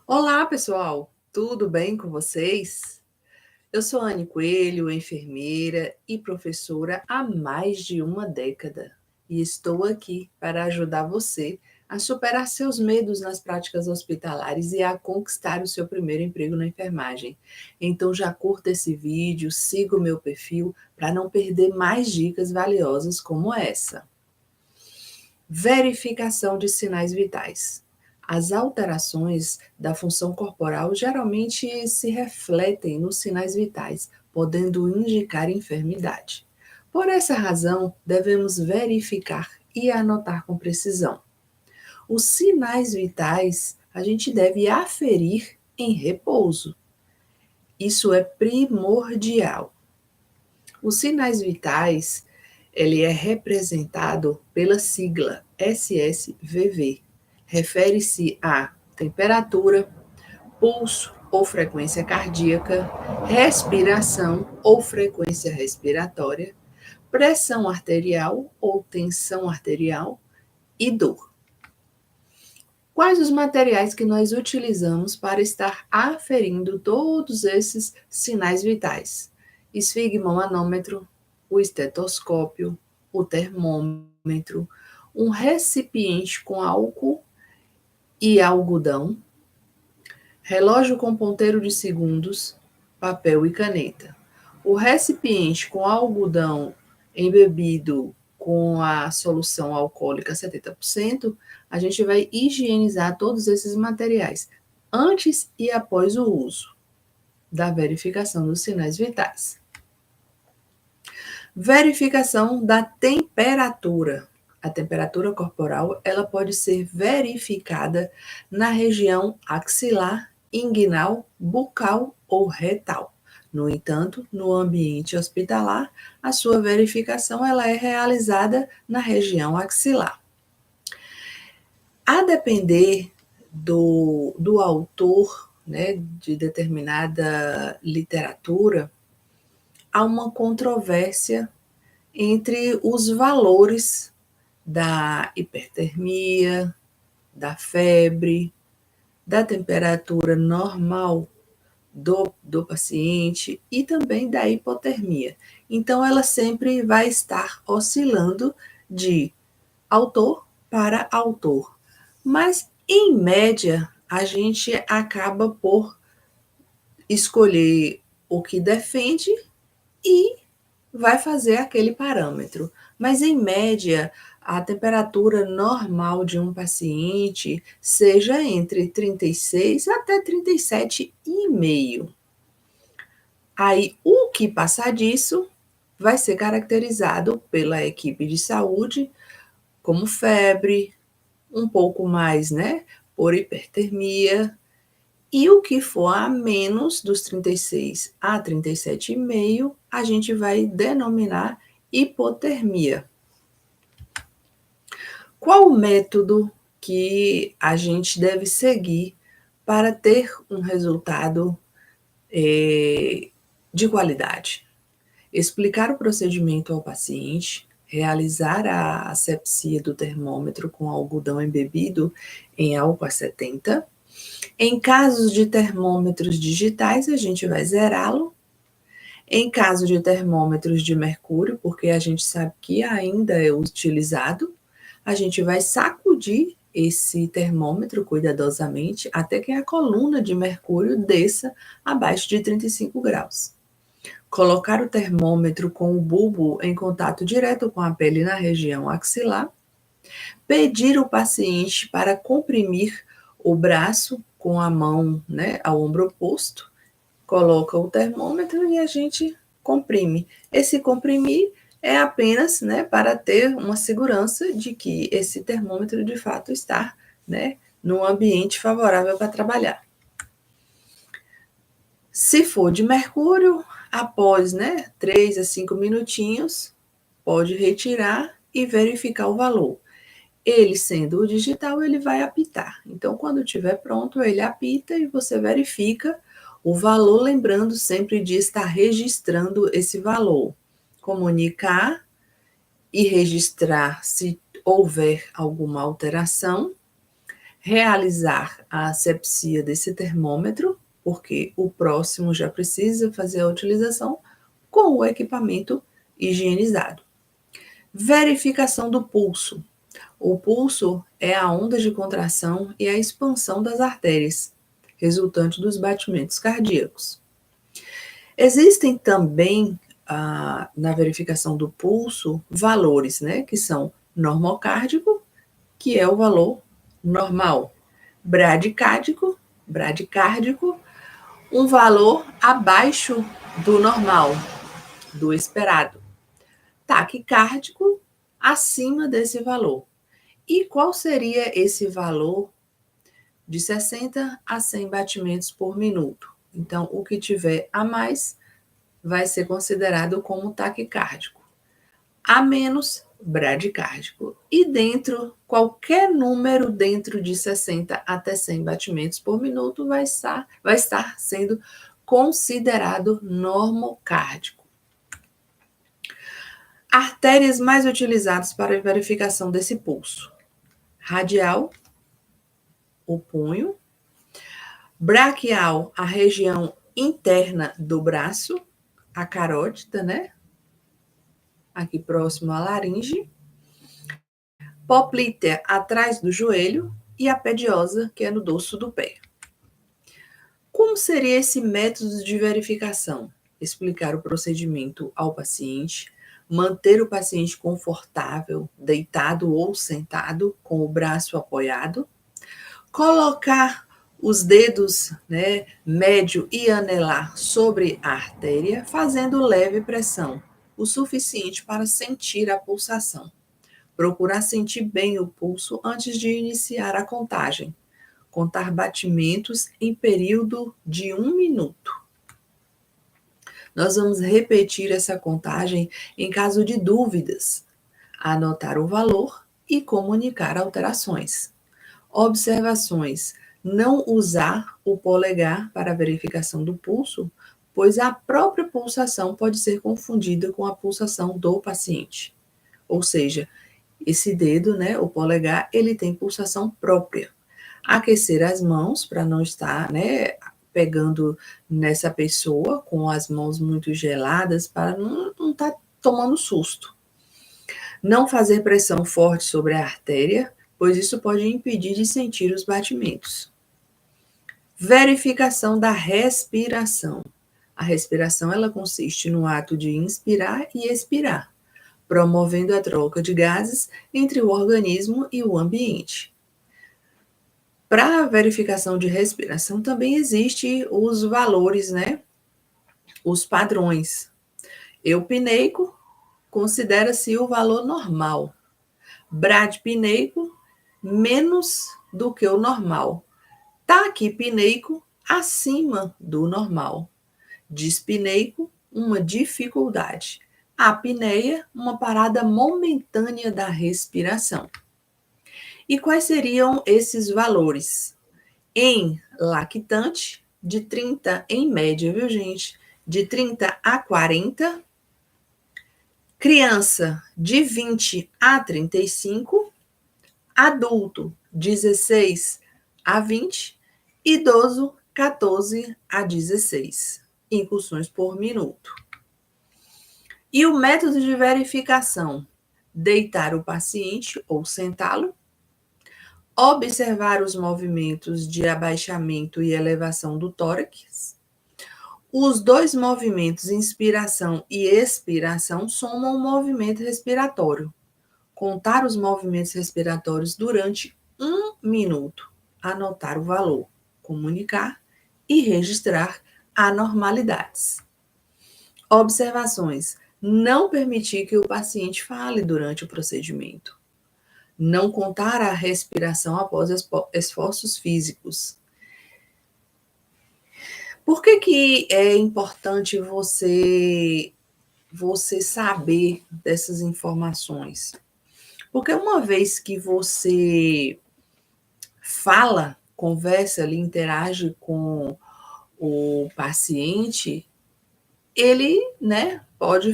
Olá, pessoal! Tudo bem com vocês? Eu sou Anne Coelho, enfermeira e professora há mais de uma década e estou aqui para ajudar você a superar seus medos nas práticas hospitalares e a conquistar o seu primeiro emprego na enfermagem. Então já curta esse vídeo, siga o meu perfil para não perder mais dicas valiosas como essa. Verificação de sinais vitais. As alterações da função corporal geralmente se refletem nos sinais vitais, podendo indicar enfermidade. Por essa razão, devemos verificar e anotar com precisão. Os sinais vitais a gente deve aferir em repouso. Isso é primordial. Os sinais vitais, ele é representado pela sigla SSVV. Refere-se a temperatura, pulso ou frequência cardíaca, respiração ou frequência respiratória, pressão arterial ou tensão arterial e dor. Quais os materiais que nós utilizamos para estar aferindo todos esses sinais vitais? Esfigmomanômetro, o estetoscópio, o termômetro, um recipiente com álcool e algodão, relógio com ponteiro de segundos, papel e caneta. O recipiente com algodão embebido com a solução alcoólica 70%, a gente vai higienizar todos esses materiais antes e após o uso da verificação dos sinais vitais. Verificação da temperatura. A temperatura corporal, ela pode ser verificada na região axilar, inguinal, bucal ou retal. No entanto, no ambiente hospitalar, a sua verificação ela é realizada na região axilar. A depender do autor, né, de determinada literatura, há uma controvérsia entre os valores da hipertermia, da febre, da temperatura normal do paciente e também da hipotermia. Então, ela sempre vai estar oscilando de autor para autor. Mas, em média, a gente acaba por escolher o que defende e vai fazer aquele parâmetro. Mas, em média, a temperatura normal de um paciente seja entre 36 até 37,5. Aí, o que passar disso vai ser caracterizado pela equipe de saúde como febre, um pouco mais, né, por hipertermia, e o que for a menos dos 36 a 37,5, a gente vai denominar hipotermia. Qual o método que a gente deve seguir para ter um resultado de qualidade? Explicar o procedimento ao paciente, realizar a asepsia do termômetro com algodão embebido em álcool a 70. Em casos de termômetros digitais, a gente vai zerá-lo. Em caso de termômetros de mercúrio, porque a gente sabe que ainda é utilizado, a gente vai sacudir esse termômetro cuidadosamente até que a coluna de mercúrio desça abaixo de 35 graus. Colocar o termômetro com o bulbo em contato direto com a pele na região axilar. Pedir ao paciente para comprimir o braço com a mão, né, ao ombro oposto. Coloca o termômetro e a gente comprime. Esse comprimir é apenas, né, para ter uma segurança de que esse termômetro de fato está, né, num ambiente favorável para trabalhar. Se for de mercúrio, após, né, 3 a 5 minutinhos, pode retirar e verificar o valor. Ele sendo o digital, ele vai apitar. Então, quando estiver pronto, ele apita e você verifica o valor, lembrando sempre de estar registrando esse valor. Comunicar e registrar se houver alguma alteração. realizar a asepsia desse termômetro, porque o próximo já precisa fazer a utilização com o equipamento higienizado. Verificação do pulso. O pulso é a onda de contração e a expansão das artérias, resultante dos batimentos cardíacos. Existem também, na verificação do pulso, valores, né, que são normocárdico, que é o valor normal, bradicárdico, um valor abaixo do normal, do esperado, taquicárdico, acima desse valor. E qual seria esse valor de 60 a 100 batimentos por minuto? Então, o que tiver a mais vai ser considerado como taquicárdico. A menos, bradicárdico. E qualquer número dentro de 60 até 100 batimentos por minuto vai estar sendo considerado normocárdico. Artérias mais utilizadas para a verificação desse pulso: radial, o punho; braquial, a região interna do braço; a carótida, né? Aqui próximo à laringe; poplítea, atrás do joelho; e a pediosa, que é no dorso do pé. Como seria esse método de verificação? Explicar o procedimento ao paciente, manter o paciente confortável, deitado ou sentado, com o braço apoiado, colocar os dedos, né, médio e anelar sobre a artéria, fazendo leve pressão, o suficiente para sentir a pulsação. Procurar sentir bem o pulso antes de iniciar a contagem. Contar batimentos em período de 1 minuto. Nós vamos repetir essa contagem em caso de dúvidas, anotar o valor e comunicar alterações. Observações: não usar o polegar para a verificação do pulso, pois a própria pulsação pode ser confundida com a pulsação do paciente. Ou seja, esse dedo, né, o polegar, ele tem pulsação própria. Aquecer as mãos para não estar, né, pegando nessa pessoa com as mãos muito geladas, para não estar tomando susto. Não fazer pressão forte sobre a artéria, pois isso pode impedir de sentir os batimentos. Verificação da respiração. A respiração, ela consiste no ato de inspirar e expirar, promovendo a troca de gases entre o organismo e o ambiente. Para a verificação de respiração também existem os valores, né? Os padrões. Eupneico considera-se o valor normal. Bradipneico, menos do que o normal. Taquipneico, acima do normal. Dispneico, uma dificuldade. Apneia, uma parada momentânea da respiração. E quais seriam esses valores? Em lactante, de 30, em média, viu, gente? De 30 a 40. Criança, de 20 a 35. Adulto, 16 a 20. Idoso, 14 a 16. Incursões por minuto. E o método de verificação: deitar o paciente ou sentá-lo, observar os movimentos de abaixamento e elevação do tórax. Os dois movimentos, inspiração e expiração, somam o movimento respiratório. Contar os movimentos respiratórios durante 1 minuto. Anotar o valor, comunicar e registrar anormalidades. Observações: não permitir que o paciente fale durante o procedimento. Não contar a respiração após esforços físicos. Por que é importante você saber dessas informações? Porque uma vez que você fala, conversa ali, interage com o paciente, ele, né, pode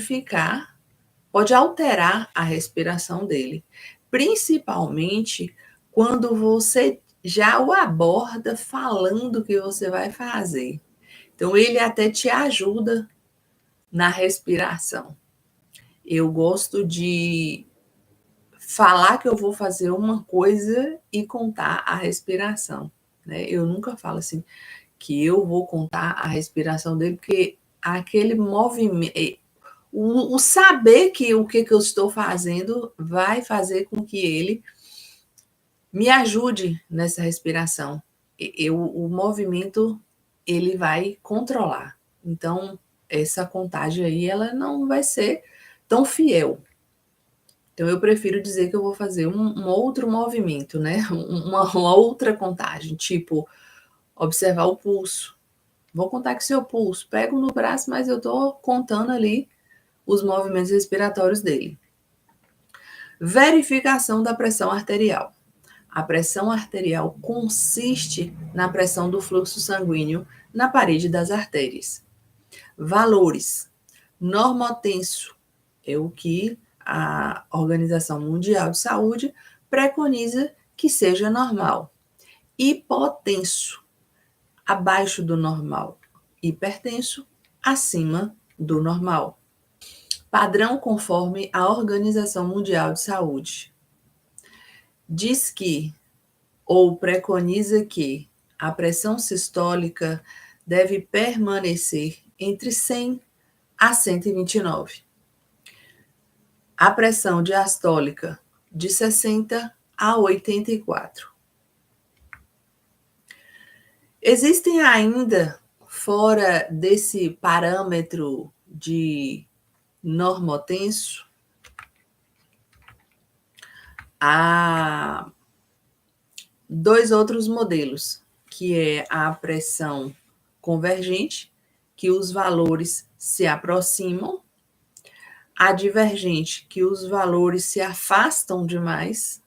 alterar a respiração dele. Principalmente quando você já o aborda falando o que você vai fazer. Então, ele até te ajuda na respiração. Eu gosto de falar que eu vou fazer uma coisa e contar a respiração, né? Eu nunca falo assim que eu vou contar a respiração dele, porque aquele movimento, o saber que o que eu estou fazendo vai fazer com que ele me ajude nessa respiração. O movimento ele vai controlar. Então, essa contagem aí, ela não vai ser tão fiel. Então, eu prefiro dizer que eu vou fazer um outro movimento, né? Uma outra contagem, tipo, observar o pulso. Vou contar aqui seu pulso. Pego no braço, mas eu estou contando ali os movimentos respiratórios dele. Verificação da pressão arterial. A pressão arterial consiste na pressão do fluxo sanguíneo na parede das artérias. Valores. Normotenso é o que a Organização Mundial de Saúde preconiza que seja normal. Hipotenso, abaixo do normal. Hipertenso, acima do normal. Padrão conforme a Organização Mundial de Saúde. Diz que, ou preconiza que, a pressão sistólica deve permanecer entre 100 a 129. A pressão diastólica de 60 a 84. Existem ainda, fora desse parâmetro de normotenso, há dois outros modelos, que é a pressão convergente, que os valores se aproximam, a divergente, que os valores se afastam demais,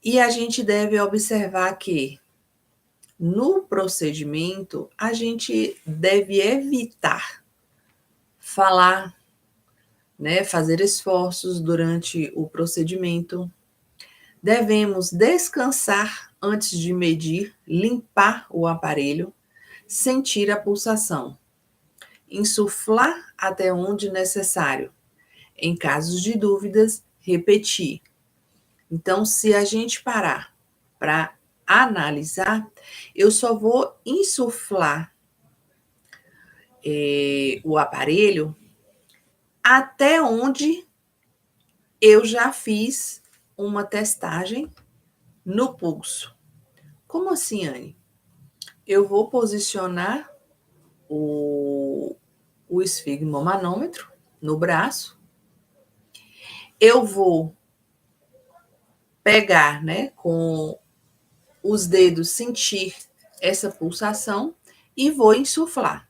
e a gente deve observar que no procedimento a gente deve evitar falar, né, fazer esforços durante o procedimento. Devemos descansar antes de medir, limpar o aparelho, sentir a pulsação, insuflar até onde necessário. Em casos de dúvidas, repetir. Então, se a gente parar para analisar, eu só vou insuflar o aparelho até onde eu já fiz uma testagem no pulso. Como assim, Anne? Eu vou posicionar o esfigmomanômetro no braço, eu vou pegar, né, com os dedos, sentir essa pulsação e vou insuflar.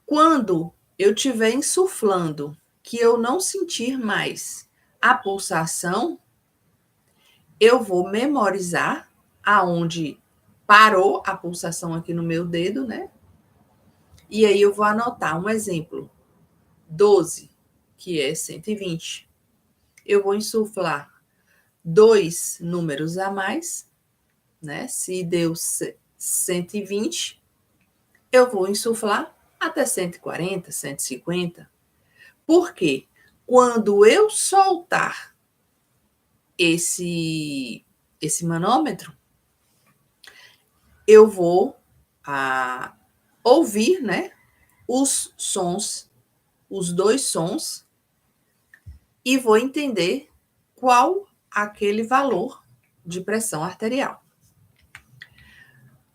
Quando eu estiver insuflando, que eu não sentir mais a pulsação, eu vou memorizar aonde parou a pulsação aqui no meu dedo, né? E aí eu vou anotar um exemplo, 12, que é 120. Eu vou insuflar 2 números a mais, né? Se deu 120, eu vou insuflar até 140, 150. Por quê? Quando eu soltar esse manômetro, eu vou ouvir, né, os sons, os dois sons, e vou entender qual aquele valor de pressão arterial.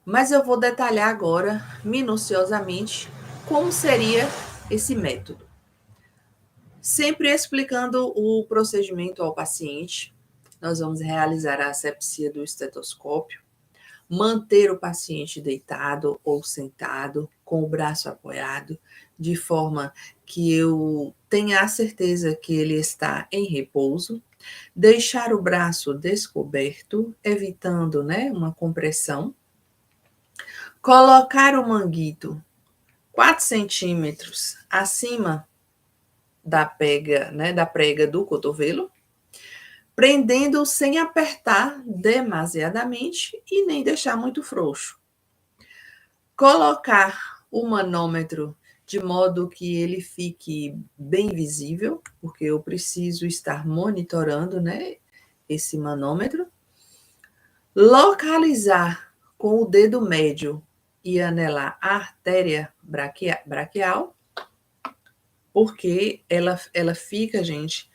Mas eu vou detalhar agora, minuciosamente, como seria esse método. Sempre explicando o procedimento ao paciente, nós vamos realizar a asepsia do estetoscópio, manter o paciente deitado ou sentado, com o braço apoiado, de forma que eu tenha a certeza que ele está em repouso, deixar o braço descoberto, evitando, né, uma compressão, colocar o manguito 4 centímetros acima da prega, né, da prega do cotovelo, prendendo sem apertar demasiadamente e nem deixar muito frouxo. Colocar o manômetro de modo que ele fique bem visível, porque eu preciso estar monitorando, né, esse manômetro. Localizar com o dedo médio e anelar a artéria braquial, porque ela fica, gente,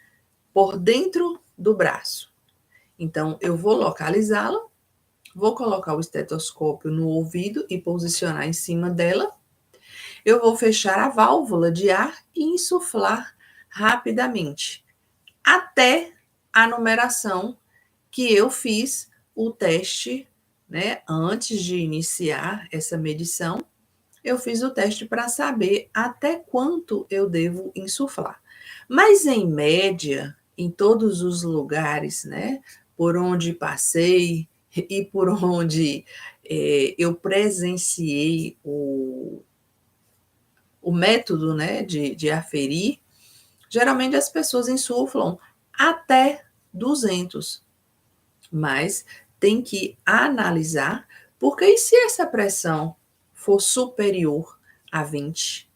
por dentro do braço. Então, eu vou localizá-la, vou colocar o estetoscópio no ouvido e posicionar em cima dela. Eu vou fechar a válvula de ar e insuflar rapidamente, até a numeração que eu fiz o teste, né? Antes de iniciar essa medição, eu fiz o teste para saber até quanto eu devo insuflar. Mas, em média, em todos os lugares, né, por onde passei e por onde eu presenciei o método, né, de aferir, geralmente as pessoas insuflam até 200, mas tem que analisar, porque e se essa pressão for superior a 20?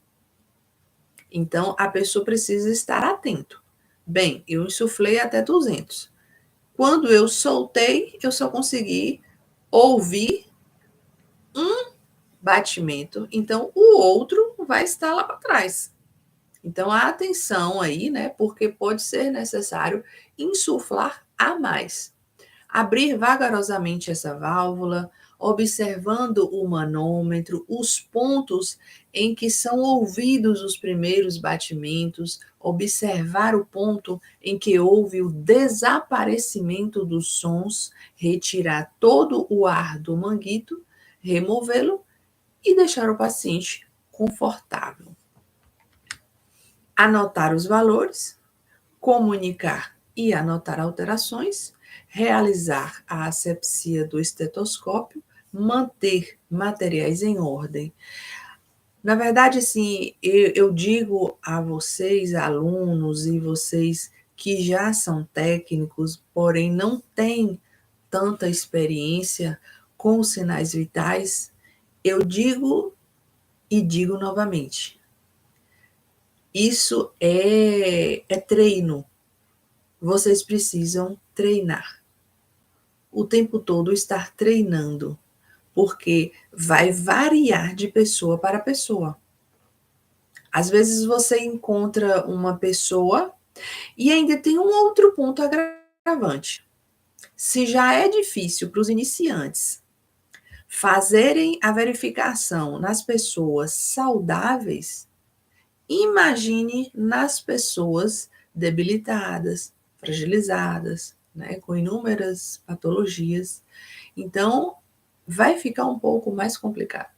Então, a pessoa precisa estar atento. Bem, eu insuflei até 200. Quando eu soltei, eu só consegui ouvir um batimento, então o outro vai estar lá para trás. Então, a atenção aí, né? Porque pode ser necessário insuflar a mais. Abrir vagarosamente essa válvula, observando o manômetro, os pontos em que são ouvidos os primeiros batimentos, observar o ponto em que houve o desaparecimento dos sons, retirar todo o ar do manguito, removê-lo e deixar o paciente confortável. Anotar os valores, comunicar e anotar alterações, realizar a asepsia do estetoscópio, manter materiais em ordem. Na verdade, assim, eu digo a vocês, alunos, e vocês que já são técnicos, porém não têm tanta experiência com os sinais vitais, eu digo e digo novamente. Isso é treino. Vocês precisam treinar. O tempo todo estar treinando, porque vai variar de pessoa para pessoa. Às vezes você encontra uma pessoa e ainda tem um outro ponto agravante. Se já é difícil para os iniciantes fazerem a verificação nas pessoas saudáveis, imagine nas pessoas debilitadas, fragilizadas, né, com inúmeras patologias. Então, vai ficar um pouco mais complicado.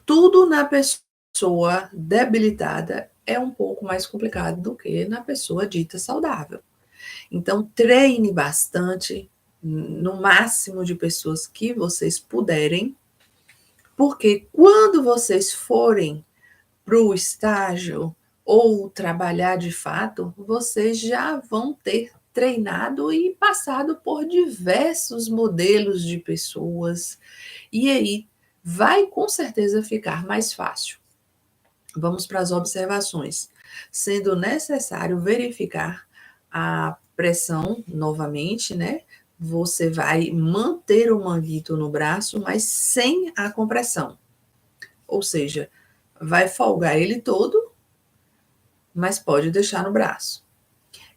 Tudo na pessoa debilitada é um pouco mais complicado do que na pessoa dita saudável. Então, treine bastante, no máximo de pessoas que vocês puderem, porque quando vocês forem para o estágio ou trabalhar de fato, vocês já vão ter treinado e passado por diversos modelos de pessoas, e aí vai com certeza ficar mais fácil. Vamos para as observações. Sendo necessário verificar a pressão novamente, né? Você vai manter o manguito no braço, mas sem a compressão. Ou seja, vai folgar ele todo, mas pode deixar no braço.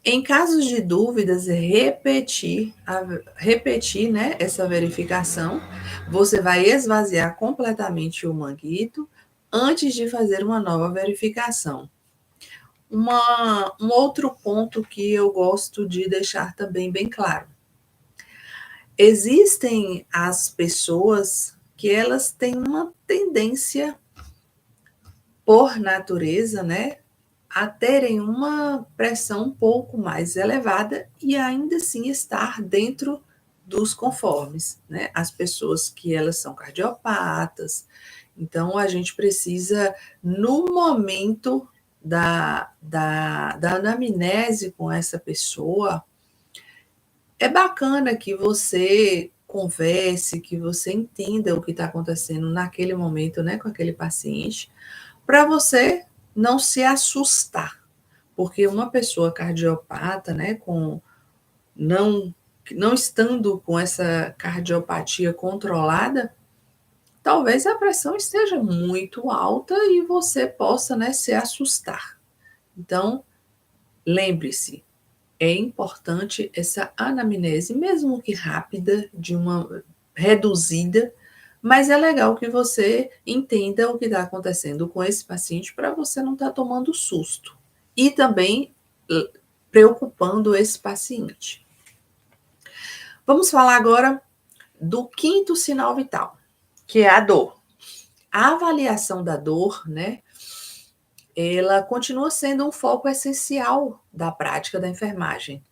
Em casos de dúvidas, repetir, né, essa verificação. Você vai esvaziar completamente o manguito antes de fazer uma nova verificação. Um outro ponto que eu gosto de deixar também bem claro. Existem as pessoas que elas têm uma tendência, por natureza, né, a terem uma pressão um pouco mais elevada e ainda assim estar dentro dos conformes, né? As pessoas que elas são cardiopatas. Então, a gente precisa, no momento da anamnese com essa pessoa, é bacana que você converse, que você entenda o que está acontecendo naquele momento, né, com aquele paciente, para você não se assustar, porque uma pessoa cardiopata, né, com não não estando com essa cardiopatia controlada, talvez a pressão esteja muito alta e você possa, né, se assustar. Então, lembre-se, é importante essa anamnese, mesmo que rápida, de uma reduzida, mas é legal que você entenda o que está acontecendo com esse paciente para você não estar tomando susto. E também preocupando esse paciente. Vamos falar agora do quinto sinal vital, que é a dor. A avaliação da dor, né, ela continua sendo um foco essencial da prática da enfermagem.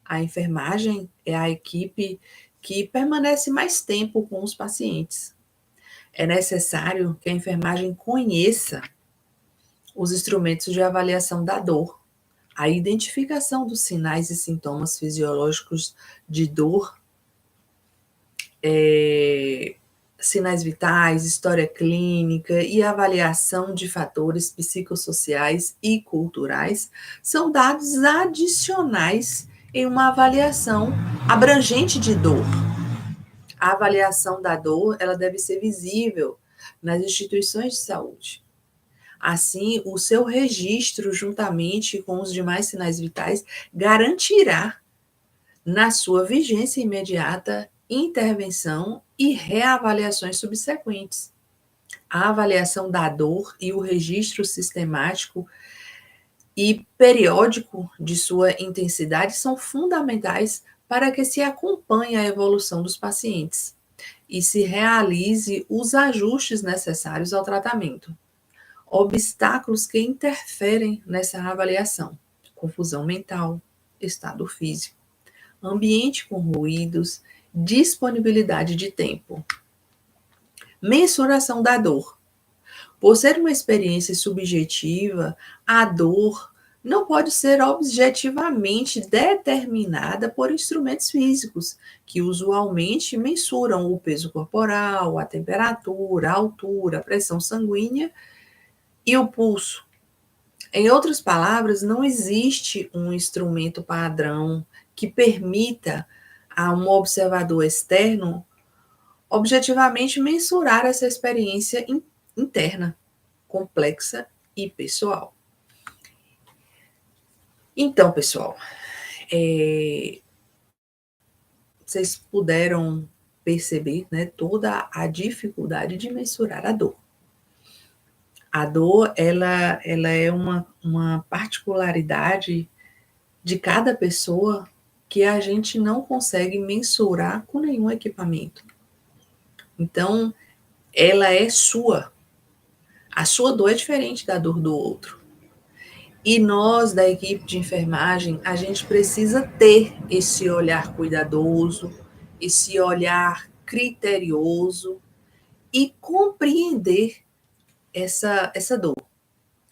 A enfermagem é a equipe que permanece mais tempo com os pacientes. É necessário que a enfermagem conheça os instrumentos de avaliação da dor, a identificação dos sinais e sintomas fisiológicos de dor, sinais vitais, história clínica e avaliação de fatores psicossociais e culturais são dados adicionais em uma avaliação abrangente de dor. A avaliação da dor, ela deve ser visível nas instituições de saúde. Assim, o seu registro, juntamente com os demais sinais vitais, garantirá, na sua vigência imediata, intervenção e reavaliações subsequentes. A avaliação da dor e o registro sistemático e periódico de sua intensidade são fundamentais para que se acompanhe a evolução dos pacientes e se realize os ajustes necessários ao tratamento. Obstáculos que interferem nessa avaliação: confusão mental, estado físico, ambiente com ruídos, disponibilidade de tempo. Mensuração da dor. Por ser uma experiência subjetiva, a dor não pode ser objetivamente determinada por instrumentos físicos, que usualmente mensuram o peso corporal, a temperatura, a altura, a pressão sanguínea e o pulso. Em outras palavras, não existe um instrumento padrão que permita a um observador externo objetivamente mensurar essa experiência interna, complexa e pessoal. Então, pessoal, vocês puderam perceber, né, toda a dificuldade de mensurar a dor. A dor, ela é uma particularidade de cada pessoa que a gente não consegue mensurar com nenhum equipamento. Então, ela é sua. A sua dor é diferente da dor do outro. E nós, da equipe de enfermagem, a gente precisa ter esse olhar cuidadoso, esse olhar criterioso e compreender essa dor.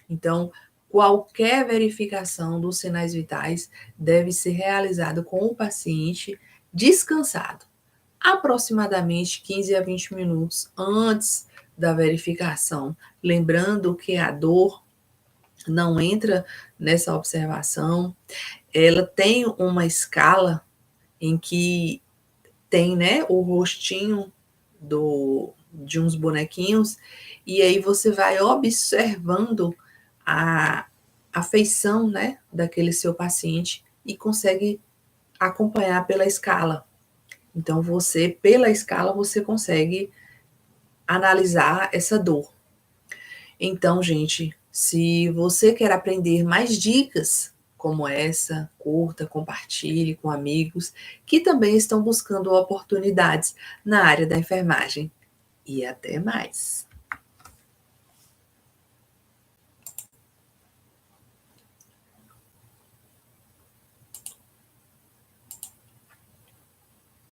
Então, qualquer verificação dos sinais vitais deve ser realizada com o paciente descansado, aproximadamente 15 a 20 minutos antes da verificação. Lembrando que a dor não entra nessa observação. Ela tem uma escala em que tem, né, o rostinho de uns bonequinhos, e aí você vai observando a feição, né, daquele seu paciente e consegue acompanhar pela escala. Então, pela escala, você consegue analisar essa dor. Então, gente, se você quer aprender mais dicas como essa, curta, compartilhe com amigos que também estão buscando oportunidades na área da enfermagem. E até mais!